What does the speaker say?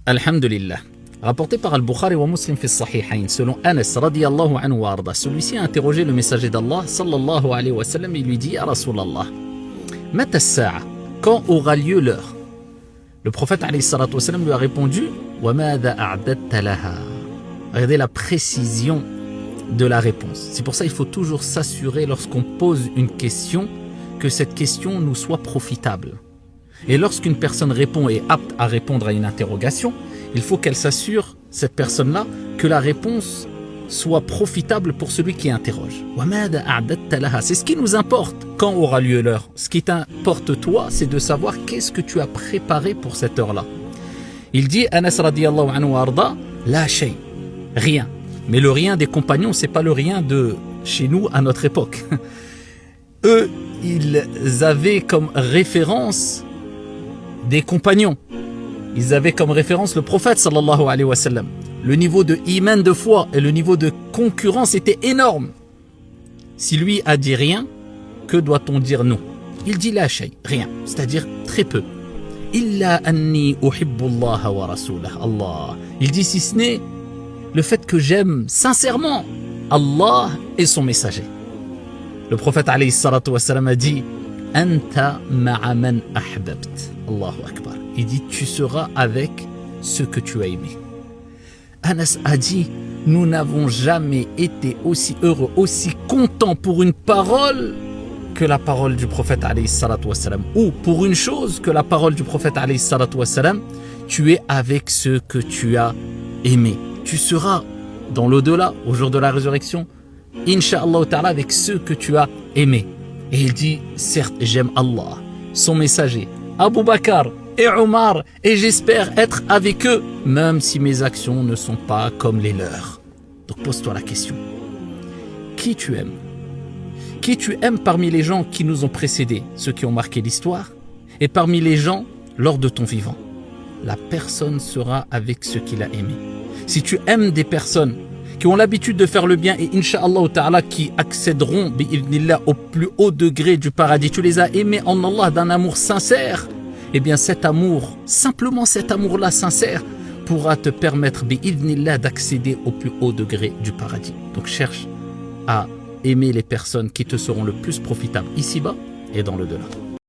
Alhamdulillah. Rapporté par Al-Bukhari wa Muslim fi Sahihayn, selon Anas radiyallahu anhu wa arda, celui-ci a interrogé le messager d'Allah sallallahu alayhi wa sallam et lui dit: Ya Rasulallah, mata as-sa'a, quand aura lieu l'heure? Le prophète alayhi salatu wa sallam lui a répondu: Wa madha a'dadta laha. Regardez la précision de la réponse. C'est pour ça qu'il faut toujours s'assurer lorsqu'on pose une question que cette question nous soit profitable. Et lorsqu'une personne répond et est apte à répondre à une interrogation, il faut qu'elle s'assure, cette personne-là, que la réponse soit profitable pour celui qui interroge. C'est ce qui nous importe quand aura lieu l'heure. Ce qui t'importe toi, c'est de savoir qu'est-ce que tu as préparé pour cette heure-là. Il dit, Anas radiyallahu anhu wa arda, la shay, rien. Mais le rien des compagnons, c'est pas le rien de chez nous à notre époque. Eux, ils avaient comme référence des compagnons. Ils avaient comme référence le prophète sallallahu alayhi wa sallam. Le niveau de iman, de foi, et le niveau de concurrence était énorme. Si lui a dit rien, que doit-on dire nous? Il dit la shay, rien, c'est-à-dire très peu. Illa anni uhibbu Allah wa rasulah. Allah. Il dit si ce n'est le fait que j'aime sincèrement Allah et son messager. Le prophète alayhi salatu wa sallam a dit: Anta ma'a man ahbabt. Allahu akbar. Il dit: tu seras avec ceux que tu as aimés. Anas a dit: nous n'avons jamais été aussi heureux, aussi contents pour une parole que la parole du prophète alayhi salatu wa sallam, ou pour une chose que la parole du prophète alayhi salatu wa sallam. Tu es avec ceux que tu as aimés. Tu seras dans l'au-delà, au jour de la résurrection, Inch'Allah ta'ala, avec ceux que tu as aimés. Et il dit: certes, j'aime Allah, son messager, Abu Bakr et Omar, et j'espère être avec eux, même si mes actions ne sont pas comme les leurs. Donc pose-toi la question: qui tu aimes? Qui tu aimes parmi les gens qui nous ont précédés, ceux qui ont marqué l'histoire, et parmi les gens lors de ton vivant? La personne sera avec ceux qu'il a aimés. Si tu aimes des personnes qui ont l'habitude de faire le bien et Inch'Allah ta'ala qui accéderont bi'idhnillah au plus haut degré du paradis, tu les as aimés en Allah d'un amour sincère, eh bien cet amour, simplement cet amour-là sincère, pourra te permettre bi'idhnillah d'accéder au plus haut degré du paradis. Donc cherche à aimer les personnes qui te seront le plus profitables ici-bas et dans le delà.